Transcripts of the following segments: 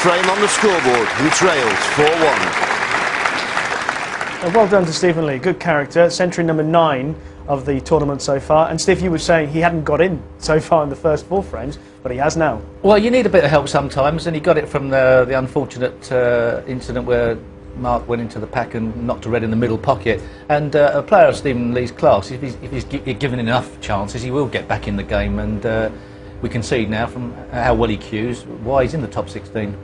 frame on the scoreboard. He trails 4-1. Well done to Stephen Lee, good character, century number 9 of the tournament so far. And Steve, you were saying he hadn't got in so far in the first 4 frames, but he has now. Well, you need a bit of help sometimes, and he got it from the unfortunate incident where MAUK went into the pack and knocked a red in the middle pocket. And a player of Stephen Lee's class, if he's given enough chances, he will get back in the game. And we can see now from how well he cues why he's in the top 16.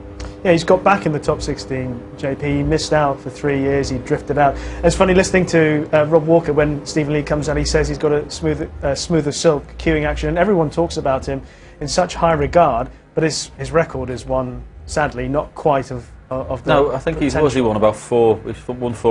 Yeah, he's got back in the top 16, JP. He missed out for 3 years, he drifted out. It's funny listening to Rob Walker when Stephen Lee comes out, he says he's got a smoother silk queuing action, and everyone talks about him in such high regard, but his record is one, sadly, not quite of the No, I think he's already won about 4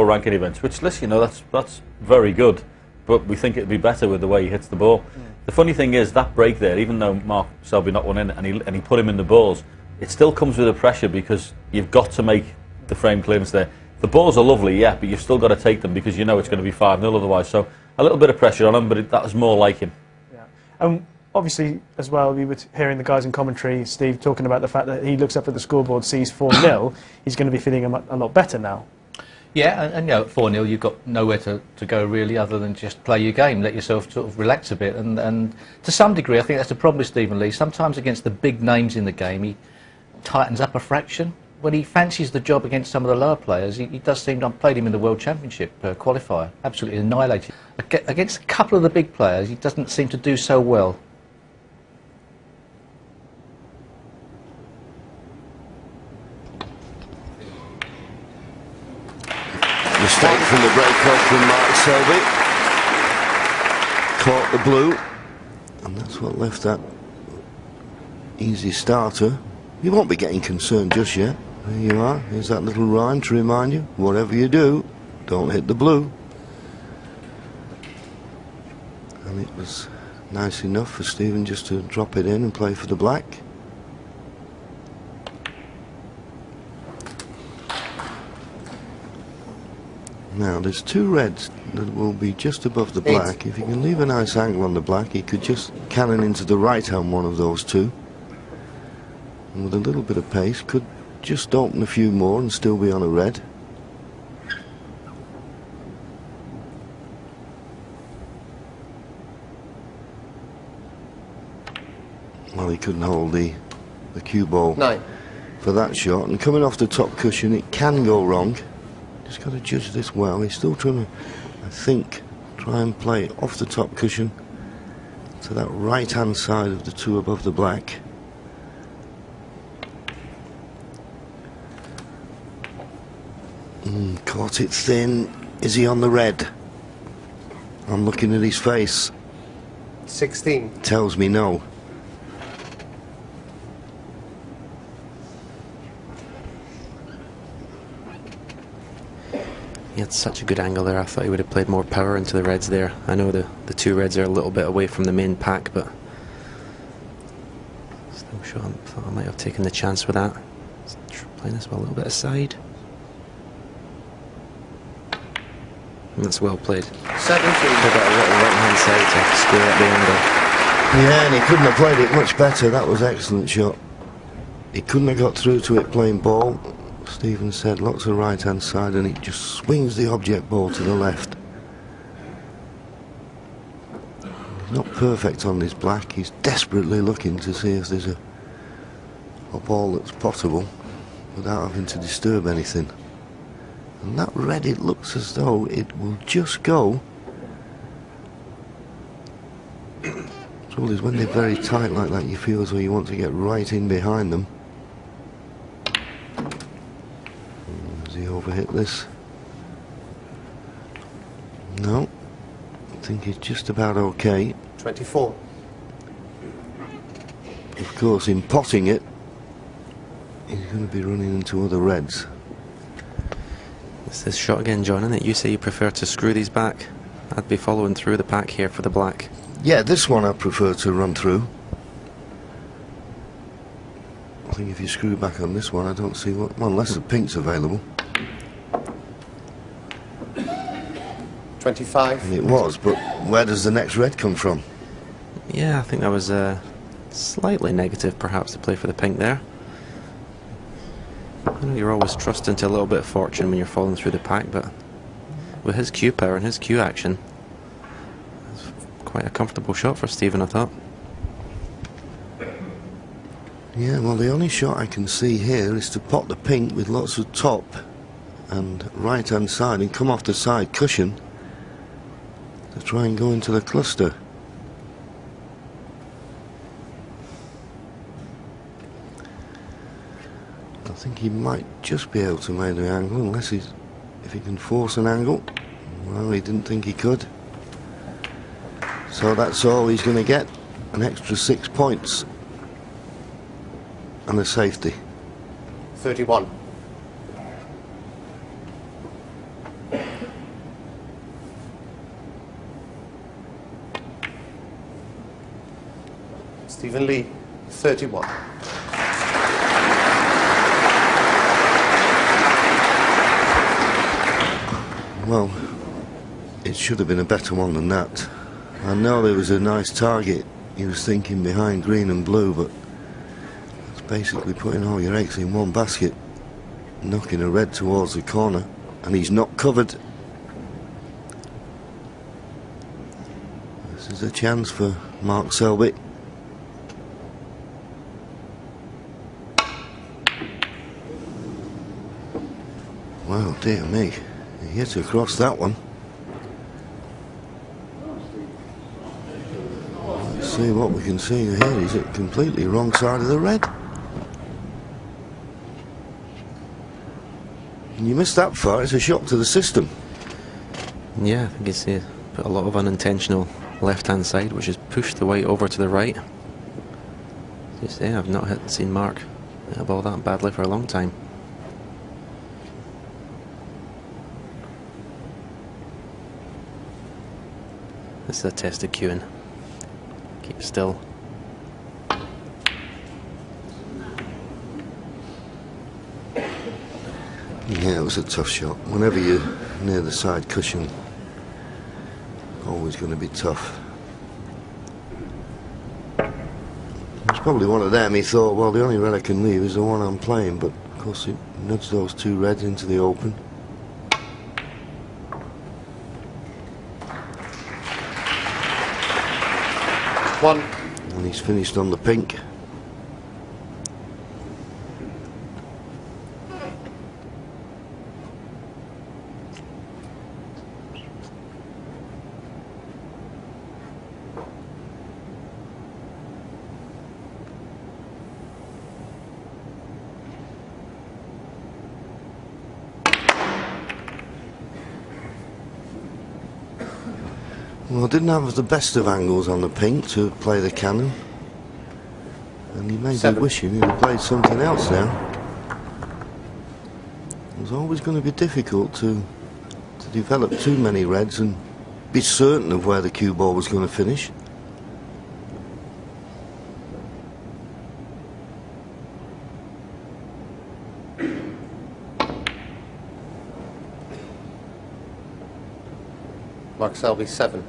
ranking events, which, listen, you know, that's very good, but we think it'd be better with the way he hits the ball. The funny thing is, that break there, even though Mark Selby not one in and he put him in the balls, it still comes with a pressure because you've got to make the frame clearance there. The balls are lovely, yeah, but you've still got to take them because you know it's going to be 5-0 otherwise. So a little bit of pressure on him, but that was more like him. Yeah. Obviously, as well, we were hearing the guys in commentary, Steve, talking about the fact that he looks up at the scoreboard, sees 4-0. He's going to be feeling a lot better now. Yeah, and you know, at 4-0, you've got nowhere to go really other than just play your game, let yourself sort of relax a bit. And to some degree, I think that's the problem with Stephen Lee. Sometimes against the big names in the game, he tightens up a fraction. When he fancies the job against some of the lower players, he does seem to have played him in the World Championship qualifier, absolutely annihilated. Against a couple of the big players, he doesn't seem to do so well. Mistake from the break-off from Mark Selby. Caught the blue, and that's what left that easy starter. You won't be getting concerned just yet. There you are. Here's that little rhyme to remind you, whatever you do, don't hit the blue. And it was nice enough for Stephen just to drop it in and play for the black. Now there's 2 reds that will be just above the black. If you can leave a nice angle on the black, he could just cannon into the right hand one of those 2. And with a little bit of pace, could just open a few more and still be on a red. Well, he couldn't hold the cue ball for that shot. And coming off the top cushion, it can go wrong. Just got to judge this well. He's still trying to, I think, try and play off the top cushion to that right-hand side of the 2 above the black. Caught it thin. Is he on the red? I'm looking at his face. 16. Tells me no. He had such a good angle there. I thought he would have played more power into the reds there. I know the 2 reds are a little bit away from the main pack, but still sure I thought I might have taken the chance with that. Playing this one a little bit aside. And that's well played. 17. Played that a little right hand side to square up the angle. Yeah, and he couldn't have played it much better. That was an excellent shot. He couldn't have got through to it playing ball. Stephen said lots of right hand side, and it just swings the object ball to the left. He's not perfect on this black. He's desperately looking to see if there's a ball that's potable without having to disturb anything. And that red, it looks as though it will just go. The trouble is, when they're very tight like that, you feel as though you want to get right in behind them. Has he overhit this? No. I think he's just about okay. 24. Of course, in potting it, he's going to be running into other reds. It's this shot again, John, isn't it? You say you prefer to screw these back. I'd be following through the pack here for the black. Yeah, this one I prefer to run through. I think if you screw back on this one, I don't see what... Well, unless the pink's available. 25. And it was, but where does the next red come from? Yeah, I think that was slightly negative, perhaps, to play for the pink there. You know, you're always trusting to a little bit of fortune when you're falling through the pack, but with his cue power and his cue action, it's quite a comfortable shot for Stephen, I thought. Yeah, well, the only shot I can see here is to pot the pink with lots of top and right hand side and come off the side cushion to try and go into the cluster. I think he might just be able to make the angle, unless if he can force an angle. Well, he didn't think he could. So that's all he's going to get, an extra 6 points and a safety. 31. Stephen Lee, 31. Well, it should have been a better one than that. I know there was a nice target he was thinking behind green and blue, but it's basically putting all your eggs in one basket, knocking a red towards the corner, and he's not covered. This is a chance for Mark Selby. Well, dear me, he hit across that one. Let's see what we can see here. He's at completely wrong side of the red. And you missed that far, it's a shock to the system. Yeah, I think he's put a lot of unintentional left-hand side, which has pushed the white over to the right. As you say, I've not seen Mark hit a ball that badly for a long time. This is a test of cueing. Keep still. Yeah, it was a tough shot. Whenever you're near the side cushion, always going to be tough. It's probably one of them. He thought, well, the only red I can leave is the one I'm playing, but of course he nudged those two reds into the open. One. And he's finished on the pink. Well, didn't have the best of angles on the pink to play the cannon, and he may be wishing he'd played something else now. It was always going to be difficult to develop too many reds and be certain of where the cue ball was going to finish. Mark Selby, 7.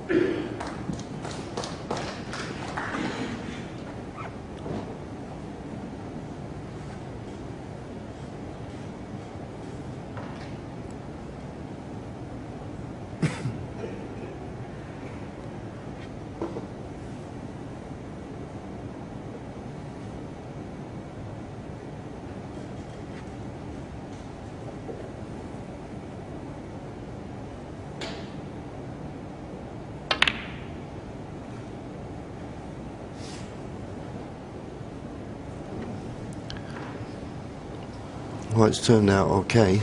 Well, it's turned out okay.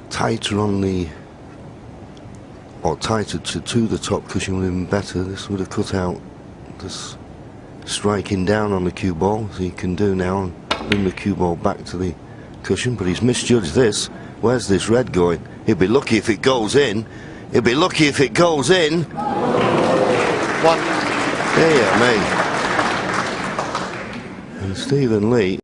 Tighter on the, or tighter to the top cushion would have been better. This would have cut out this striking down on the cue ball, as he can do now, and bring the cue ball back to the cushion. But he's misjudged this. Where's this red going? He'll be lucky if it goes in. He'll be lucky if it goes in. 1. Dear me. And Stephen Lee